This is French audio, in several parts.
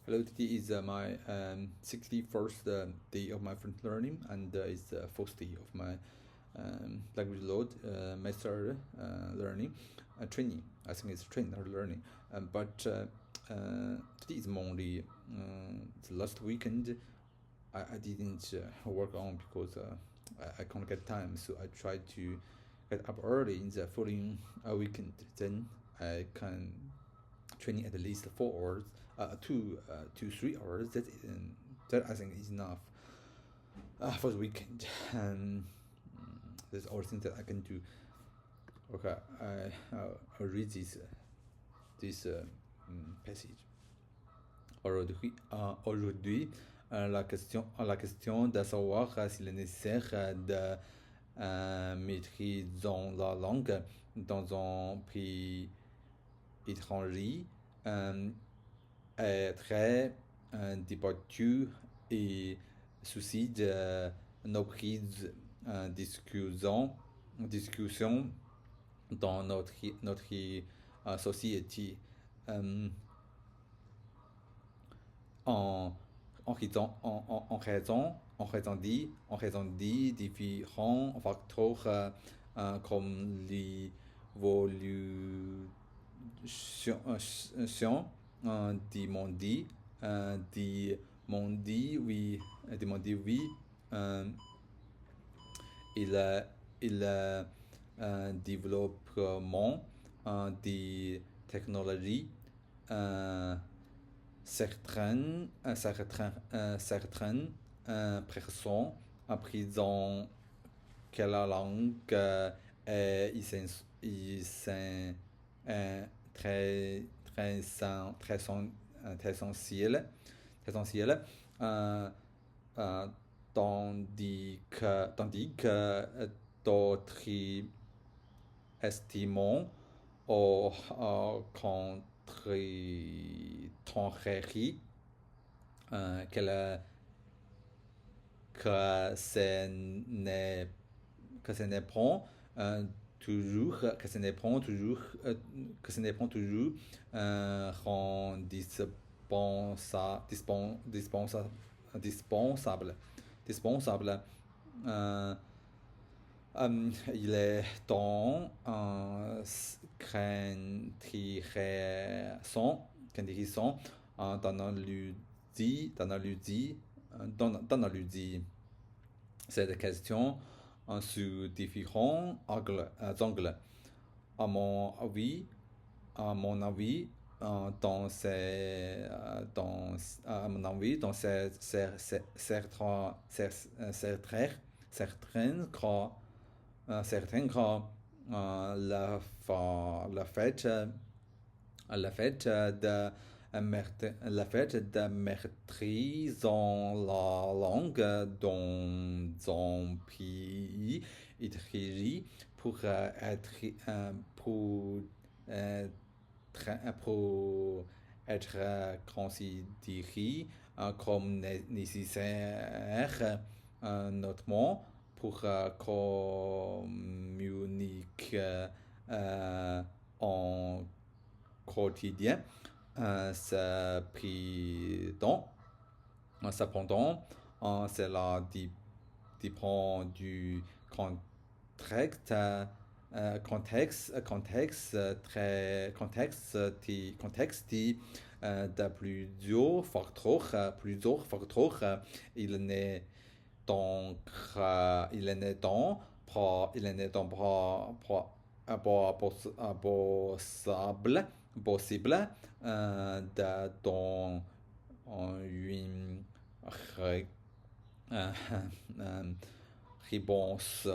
Hello, today is my 61st day of my French learning, and it's the first day of my language load master learning training. I think it's training, not learning. But today is Monday. The last weekend I didn't work on because I can't get time, so I try to get up early in the following weekend. Then I can training at least 4 hours, 3 hours. That I think is enough for the weekend. And there's all things that I can do. Okay, I'll read this passage. Aujourd'hui, la question de savoir s'il est nécessaire de maîtriser la langue dans un pays étranger est très débattu et suscite nos prises discussion dans notre société. En, en raison des différents facteurs comme l'évolution demandé oui, et le développement des technologies. Certaines personnes apprisent que la langue est très essentielle, euh, tandis que d'autres estiment au contraire que, que ce n'est que ce n'est pas toujours que ce n'est pas toujours que ce n'est pas toujours rend dispensable. Euh, il est temps qu'intéressant d'analyser cette question sous différents angles. À mon avis, à mon avis, à mon avis, dans certains cas, la fête de la maîtrise en la langue dans un pays étranger pour être, pour être considéré comme nécessaire, notamment pour communiquer en quotidien. Cependant, cela dépend du contexte, de plusieurs facteurs. Il n'est donc pas possible de donner une réponse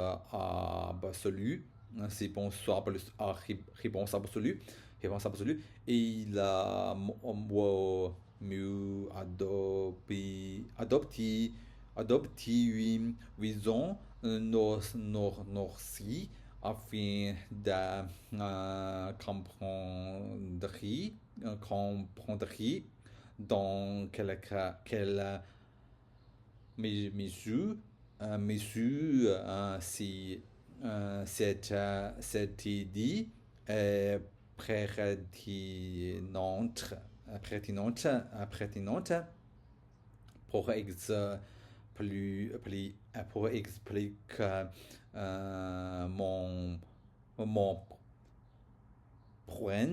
absolue. Réponse absolue. Il vaut mieux adopter une vision norcie afin de comprendre dans quelle mesure si cette idée est pertinente pertinente pour expliquer mon point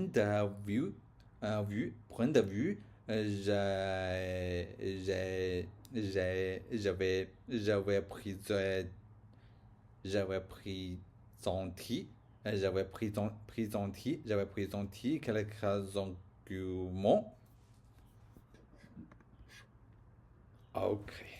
de vue, j'avais présenté quelques arguments. Ok.